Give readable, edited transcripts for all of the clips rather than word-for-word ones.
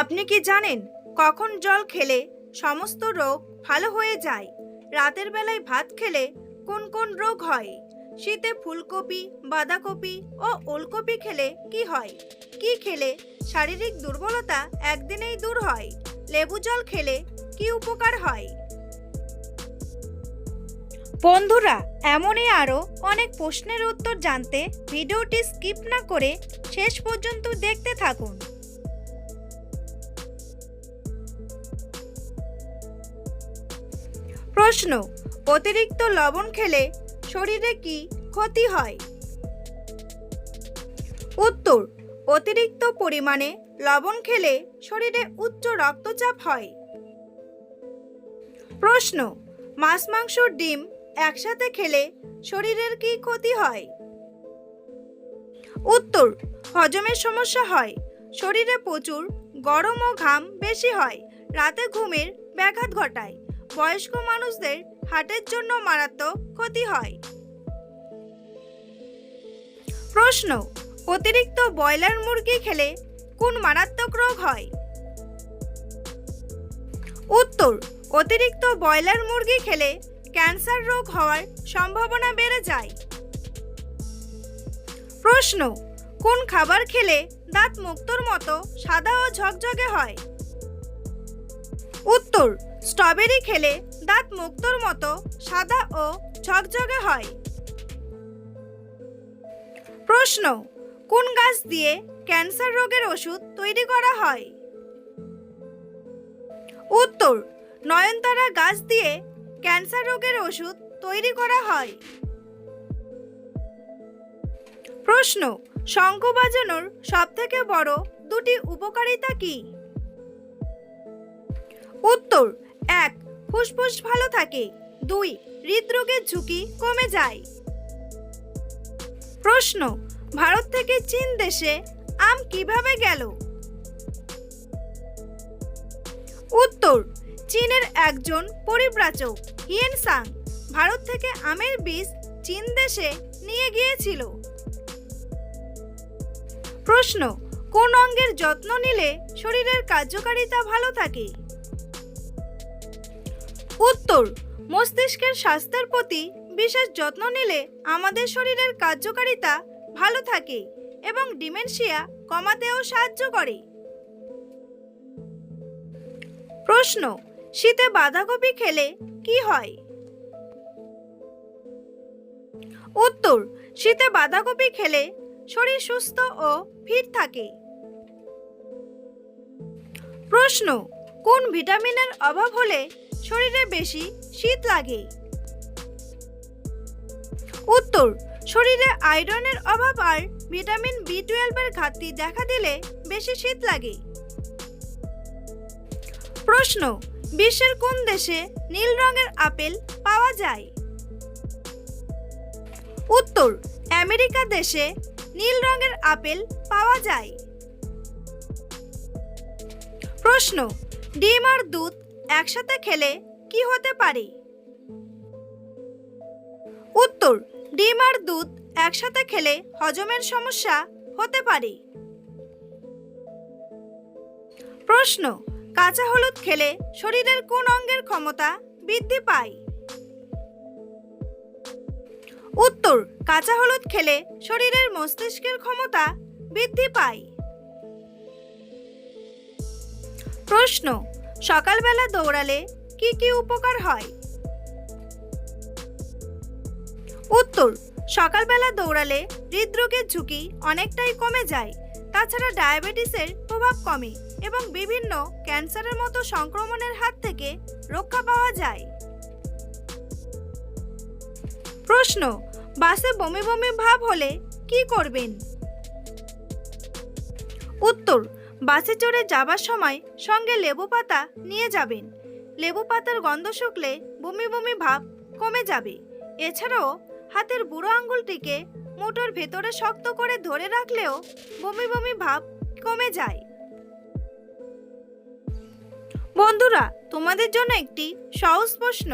আপনি কি জানেন কখন জল খেলে সমস্ত রোগ ভালো হয়ে যায়? রাতের বেলায় ভাত খেলে কোন কোন রোগ হয়? শীতে ফুলকপি, বাঁধাকপি ও ওলকপি খেলে কি হয়? কি খেলে শারীরিক দুর্বলতা একদিনেই দূর হয়? লেবু জল খেলে কি উপকার হয়? বন্ধুরা, এমনই আরও অনেক প্রশ্নের উত্তর জানতে ভিডিওটি স্কিপ না করে শেষ পর্যন্ত দেখতে থাকুন। প্রশ্ন: অতিরিক্ত লবণ খেলে শরীরে কি ক্ষতি হয়? উত্তর: অতিরিক্ত পরিমাণে লবণ খেলে শরীরে উচ্চ রক্তচাপ হয়। প্রশ্ন: মাছ, মাংস, ডিম একসাথে খেলে শরীরের কি ক্ষতি হয়? উত্তর: হজমের সমস্যা হয়, শরীরে প্রচুর গরম ও ঘাম বেশি হয়, রাতে ঘুমের ব্যাঘাত ঘটায়, বয়স্ক মানুষদের হার্টের জন্য মারাত্মক ক্ষতি হয়। প্রশ্ন: অতিরিক্ত ব্রয়লার মুরগি খেলে কোন মারাত্মক রোগ হয়? উত্তর: অতিরিক্ত ব্রয়লার মুরগি খেলে ক্যান্সার রোগ হওয়ার সম্ভাবনা বেড়ে যায়। প্রশ্ন: কোন খাবার খেলে দাঁত মুক্তোর মতো সাদা ও ঝকঝকে হয়? উত্তর: স্ট্রবেরি খেলে দাঁত মুক্তোর মতো সাদা ও ঝকঝকে হয়। প্রশ্ন: কোন গাছ দিয়ে ক্যান্সার রোগের ওষুধ তৈরি করা হয়? উত্তর: নয়নতারা গাছ দিয়ে ক্যান্সার রোগের ওষুধ তৈরি করা হয়। প্রশ্ন: শঙ্খ বাজানোর সবথেকে বড় দুটি উপকারিতা কি? উত্তর: 1. ফুসফুস ভালো থাকে, 2. হৃদরোগের ঝুঁকি কমে যায়। প্রশ্ন: ভারত থেকে চীন দেশে আম কিভাবে গেল? উত্তর: চীনের একজন পরিব্রাজক হিয়েন সাং ভারত থেকে আমের বীজ চীন দেশে নিয়ে গিয়েছিল। প্রশ্ন: কোন অঙ্গের যত্ন নিলে শরীরের কার্যকারিতা ভালো থাকে? উত্তর: মস্তিষ্কের স্বাস্থ্যের প্রতি বিশেষ যত্ন নিলে আমাদের শরীরের কার্যকারিতা ভালো থাকে এবং ডিমেনশিয়া কমাতেও সাহায্য করে। প্রশ্ন: শীতে বাঁধাকপি খেলে কি হয়? উত্তর: শীতে বাঁধাকপি খেলে শরীর সুস্থ ও ফিট থাকে। প্রশ্ন: কোন ভিটামিনের অভাব হলে শরীরে বেশি শীত লাগে? উত্তর: শরীরে আয়রনের অভাব আর ভিটামিন B12 এর ঘাটতি দেখা দিলে বেশি শীত লাগে। প্রশ্ন: বিশ্বের কোন দেশে নীল রঙের আপেল পাওয়া যায়? উত্তর: আমেরিকা দেশে নীল রঙের আপেল পাওয়া যায়। প্রশ্ন: ডিম আর দুধ একসাথে খেলে কি হতে পারে? উত্তর: ডিম আর দুধ একসাথে খেলে হজমের সমস্যা হতে পারে। প্রশ্ন: কাঁচা হলুদ খেলে শরীরের কোন অঙ্গের ক্ষমতা বৃদ্ধি পায়? উত্তর: কাঁচা হলুদ খেলে শরীরের মস্তিষ্কের ক্ষমতা বৃদ্ধি পায়। প্রশ্ন: সকালবেলা দৌড়ালে কি কি উপকার হয়? উত্তর: সকালবেলা দৌড়ালে হৃদরোগের ঝুঁকি অনেকটাই কমে যায়, তাছাড়া ডায়াবেটিসের প্রভাব কমে এবং বিভিন্ন ক্যান্সারের মতো সংক্রমণের হাত থেকে রক্ষা পাওয়া যায়। প্রশ্ন: বাসে বমি বমি ভাব হলে কি করবেন? উত্তর: বাসে চড়ে যাবার সময় সঙ্গে লেবু পাতা নিয়ে যাবেন। লেবু পাতার গন্ধ শুকলে বমি বমি ভাব কমে যাবে। এছাড়াও হাতের বুড়ো আঙ্গুলটিকে মুঠোর ভেতরে শক্ত করে ধরে রাখলেও বমি বমি ভাব কমে যায়। বন্ধুরা, তোমাদের জন্য একটি সহজ প্রশ্ন: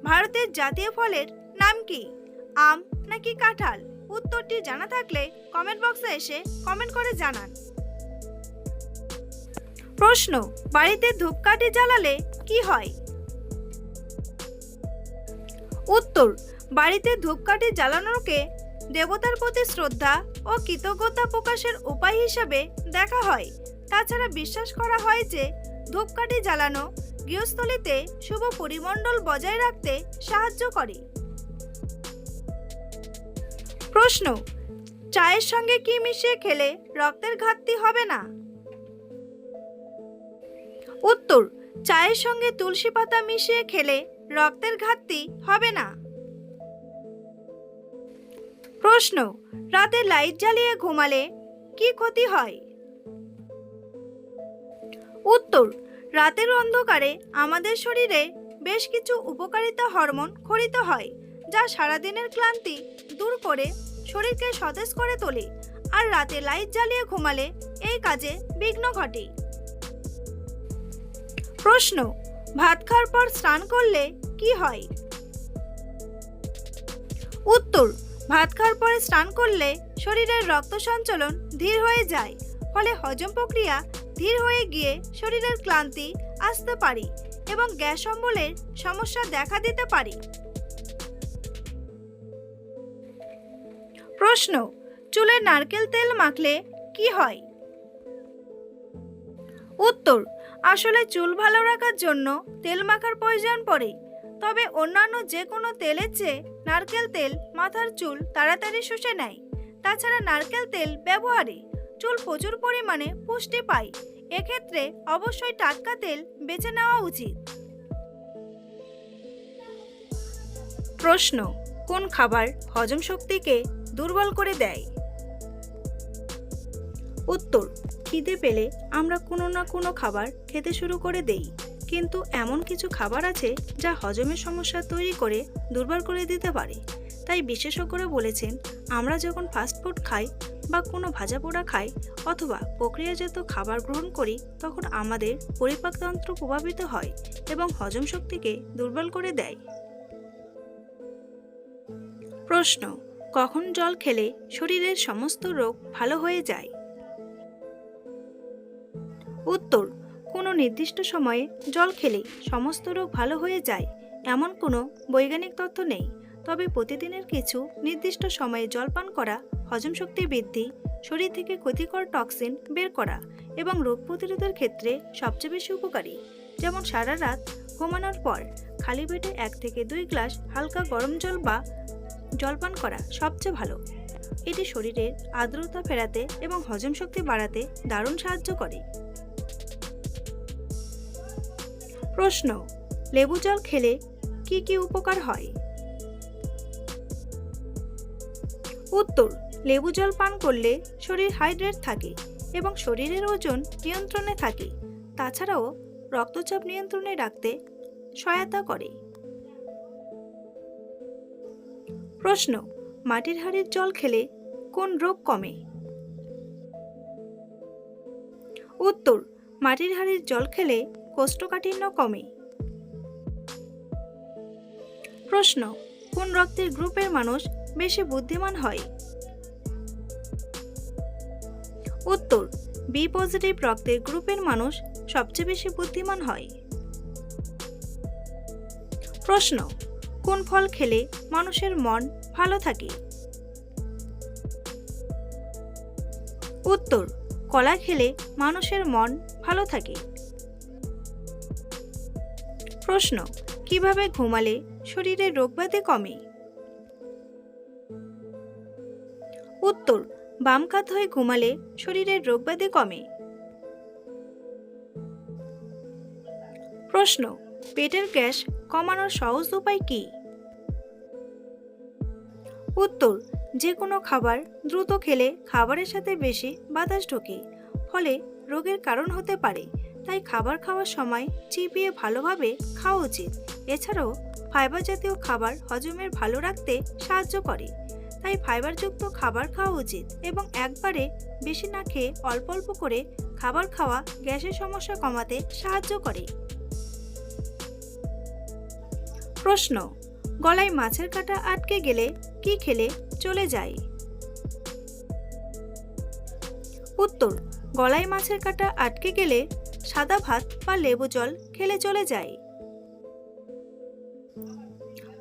ভারতের জাতীয় ফলের নাম কি? আম নাকি কাঁঠাল? উত্তরটি জানা থাকলে কমেন্ট বক্সে এসে কমেন্ট করে জানান। প্রশ্ন, বাড়িতে ধূপকাঠি জ্বালালে কি হয়? উত্তর, বাড়িতে ধূপকাঠি জ্বালানোকে দেবতার প্রতি শ্রদ্ধা ও কৃতজ্ঞতা প্রকাশের উপায় হিসেবে দেখা হয়। তাছাড়া বিশ্বাস করা হয় যে ধূপকাঠি জ্বালানো গৃহস্থলীতে শুভ পরিমণ্ডল বজায় রাখতে সাহায্য করে। প্রশ্ন, চায়ের সঙ্গে কি মিশিয়ে খেলে রক্তের ঘাটতি হবে না? উত্তর, চায়ের সঙ্গে তুলসী পাতা মিশিয়ে খেলে রক্তের ঘাটতি হবে না। প্রশ্ন, রাতে লাইট জ্বালিয়ে ঘুমালে কি ক্ষতি হয়? উত্তর, রাতের অন্ধকারে আমাদের শরীরে বেশ কিছু উপকারিতা হরমোন ক্ষরিত হয়, যা সারাদিনের ক্লান্তি দূর করে শরীরকে সতেজ করে তোলে। আর রাতে লাইট জ্বালিয়ে ঘুমালে এই কাজে বিঘ্ন ঘটে। প্রশ্ন, ভাত খাওয়ার পর স্নান করলে কি হয়? উত্তর, ভাত খাওয়ার পরে স্নান করলে শরীরের রক্ত সঞ্চালন ধীর হয়ে যায়, ফলে হজম প্রক্রিয়া ধীর হয়ে গিয়ে শরীরের ক্লান্তি আসতে পারে এবং গ্যাস অম্বলের সমস্যা দেখা দিতে পারে। প্রশ্ন, চুলে নারকেল তেল মাখলে কি হয়? উত্তর, আসলে চুল ভালো রাখার জন্য তেল মাখার প্রয়োজন পড়ে, তবে অন্যান্য যে কোনো তেলের চেয়ে নারকেল তেল মাথার চুল তাড়াতাড়ি শুষে নেয়। তাছাড়া নারকেল তেল ব্যবহারে চুল প্রচুর পরিমাণে পুষ্টি পায়। এক্ষেত্রে অবশ্যই টাটকা তেল বেছে নেওয়া উচিত। প্রশ্ন, কোন খাবার হজম শক্তিকে দুর্বল করে দেয়? উত্তর, খিদে পেলে আমরা কোনো না কোনো খাবার খেতে শুরু করে দেই, কিন্তু এমন কিছু খাবার আছে যা হজমের সমস্যা তৈরি করে দুর্বল করে দিতে পারে। তাই বিশেষজ্ঞরা বলেছেন, আমরা যখন ফাস্টফুড খাই বা কোনো ভাজা পোড়া খাই অথবা প্রক্রিয়াজাত খাবার গ্রহণ করি, তখন আমাদের পরিপাকতন্ত্র প্রভাবিত হয় এবং হজম শক্তিকে দুর্বল করে দেয়। প্রশ্ন, কখন জল খেলে শরীরের সমস্ত রোগ ভালো হয়ে যায়? উত্তর, কোনো নির্দিষ্ট সময়ে জল খেলে সমস্ত রোগ ভালো হয়ে যায় এমন কোনো বৈজ্ঞানিক তথ্য নেই, তবে প্রতিদিনের কিছু নির্দিষ্ট সময়ে জল পান করা হজম শক্তি বৃদ্ধি, শরীর থেকে ক্ষতিকর টক্সিন বের করা এবং রোগ প্রতিরোধের ক্ষেত্রে সবচেয়ে বেশি উপকারী। যেমন সারা রাত ঘুমানোর পর খালি পেটে 1 থেকে 2 গ্লাস হালকা গরম জল বা জলপান করা সবচেয়ে ভালো। এটি শরীরের আর্দ্রতা ফেরাতে এবং হজম শক্তি বাড়াতে দারুণ সাহায্য করে। প্রশ্ন, লেবু জল খেলে কি কি উপকার হয়? উত্তর, লেবু জল পান করলে শরীর হাইড্রেট থাকে এবং শরীরের ওজন নিয়ন্ত্রণে থাকে। তাছাড়াও রক্তচাপ নিয়ন্ত্রণে রাখতে সহায়তা করে। প্রশ্ন, মাটির হাঁড়ির জল খেলে কোন রোগ কমে? উত্তর, মাটির হাঁড়ির জল খেলে কোষ্ঠকাঠিন্য কমে। প্রশ্ন, কোন রক্তের গ্রুপের মানুষ বেশি বুদ্ধিমান হয়? উত্তর, বি পজিটিভ রক্তের গ্রুপের মানুষ সবচেয়ে বেশি বুদ্ধিমান হয়। প্রশ্ন, কোন ফল খেলে মানুষের মন ভালো থাকে? উত্তর, কলা খেলে মানুষের মন ভালো থাকে। প্রশ্ন, কিভাবে ঘুমালে শরীরে রোগব্যাধি কমে? উত্তর, বাম কাত হয়ে ঘুমালে শরীরের রোগব্যাধি কমে। প্রশ্ন, পেটের গ্যাস কমানোর সহজ উপায় কি? উত্তর, যে কোনো খাবার দ্রুত খেলে খাবারের সাথে বেশি বাতাস ঢোকে, ফলে রোগের কারণ হতে পারে। তাই খাবার খাওয়ার সময় চিবিয়ে ভালোভাবে খাওয়া উচিত। এছাড়াও ফাইবার জাতীয় খাবার হজমের ভালো রাখতে সাহায্য করে। তাই ফাইবারযুক্ত খাবার খাওয়া উচিত এবং একবারে বেশি না খেয়ে অল্প অল্প করে খাবার খাওয়া গ্যাসের সমস্যা কমাতে সাহায্য করে। প্রশ্ন, গলায় মাছের কাঁটা আটকে গেলে কি খেলে চলে যায়? উত্তর, গলায় মাছের কাঁটা আটকে গেলে সাদা ভাত বা লেবু জল খেলে চলে যায়।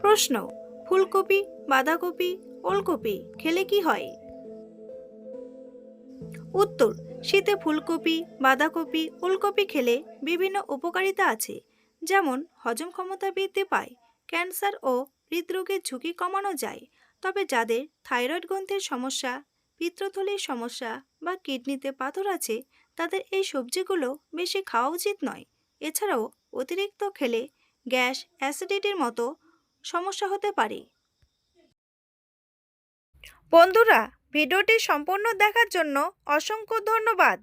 প্রশ্ন, ফুলকপি, বাঁধাকপি, ওলকপি খেলে কি হয়? উত্তর, শীতে ফুলকপি, বাঁধাকপি, ওলকপি খেলে বিভিন্ন উপকারিতা আছে, যেমন হজম ক্ষমতা বৃদ্ধি পায়, ক্যান্সার ও হৃদরোগের ঝুঁকি কমানো যায়। তবে যাদের থাইরয়েড গ্রন্থির সমস্যা, পিত্তথলির সমস্যা বা কিডনিতে পাথর আছে, তাদের এই সবজিগুলো বেশি খাওয়া উচিত নয়। এছাড়াও অতিরিক্ত খেলে গ্যাস, অ্যাসিডিটির মতো সমস্যা হতে পারে। বন্ধুরা, ভিডিওটি সম্পূর্ণ দেখার জন্য অসংখ্য ধন্যবাদ।